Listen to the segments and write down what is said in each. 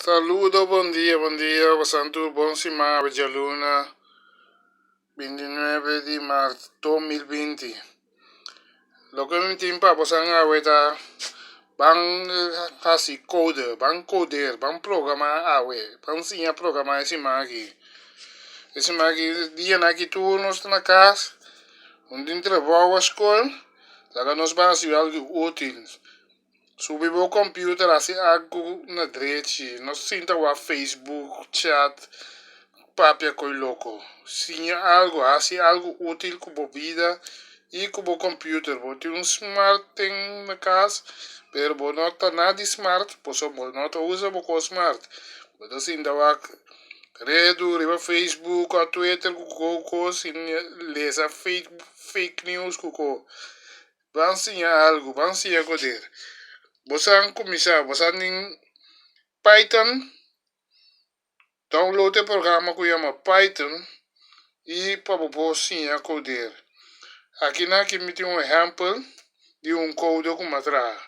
Saludo, bom dia, Santo Bom Simão, Luna, 29 de março 2020. Lo que me timpa, pues han aweta, van hasi coder, van programa awe, van sinha programa esse maqui. Esse maqui, dia na que turnos na casa, onde trabalho a escola, lá nós vamos algo útil. Subir o computer, assim, algo na rede, nós sinta o Facebook, chat, papia coi louco. Sim, algo assim, algo útil com a vida e com o computer. Vou ter smart tem na casa, pero vou não tá nada smart, pois vou não tá usa o smart. Vou assim, da redo, riba Facebook, a Twitter, com sim, lesa fake news, com vão sim algo, vão sim poder. Você começar, você em Python, download o programa que chama Python e para você sim coder. Aqui na que me tem exemplo de código como atrás.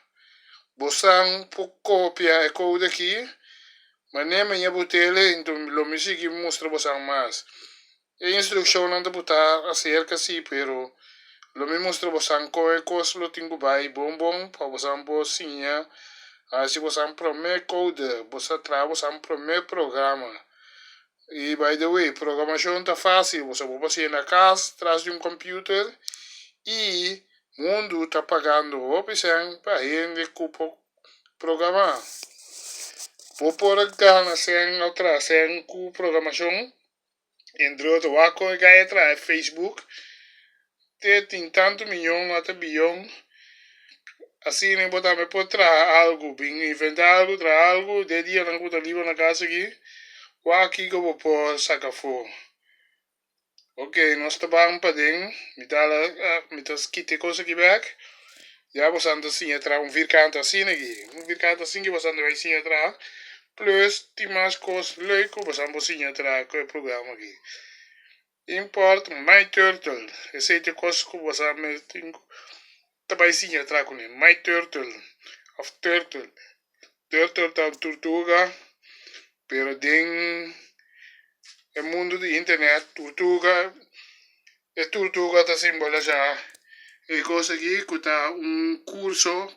Você copia o código aqui, mas nem me botele, então lo me sigue mostra você mais. A instrução não te botar acerca assim, pero lo me mostra você qual coisa lo tenho vai bom para você sim. Se você primeiro code, você traz você primeiro programa. E, by the way, programação está fácil. Você pode fazer na casa, traz de computer e o mundo está pagando opção para gente que programar. Vou pôr a sem outra, sem com programação. Entre outros, o que vai atrás Facebook. Tem tanto milhão, até bilhão. Assim, nem botar me pode trazer algo, bem inventar algo, trazer algo, de dia não botar livro na casa aqui, o aqui que eu vou pôr saca fogo. Ok, nós trabalhamos para dentro, me dá quite coisa aqui back, já você anda assim atrás, vircante assim aqui, vircante assim que você anda vai assim atrás, plus tem mais coisas leuke, você anda assim atrás com o programa aqui. Import MyTurtle, esse é coisa que você anda também assim atrás com ele, MyTurtle. Of turtle. Turtle tá tortuga, pero den o mundo de internet, tortuga tá símbolo já. E coisa aqui que tá cursor,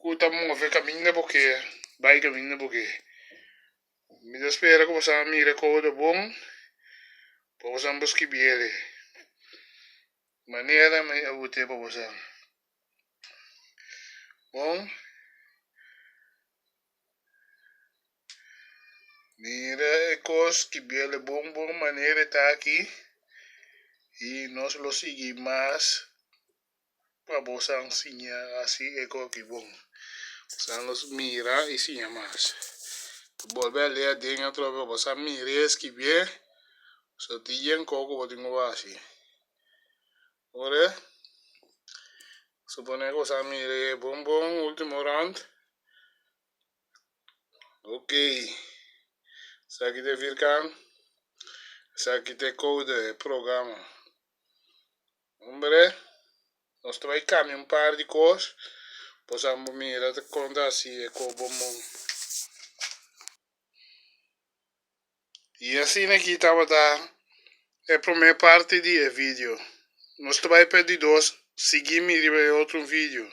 que tá move caminho porque, vai caminho porque. Me espera que você mire coisa bom, para você buscar bem. Maneira me eu te para você. Bom. Mira, coisa que bem bom maneira tá aqui. E nós lo seguimos para você ensinar assim é que bom. Você nos mira e ensina mais. Volver a ler dentro para você mirar que bem. Só tinha coco para tenho assim. Ora, supone que você mira bom último round. Ok. Sabe que vir can? Sabe que te code programa. Hombre, nós vai caminhar par de coisas. Possamos mirar te conta assim é como bom. E assim aqui estava a primeira parte do vídeo. Nós vai perder dois. Seguimos em outro vídeo.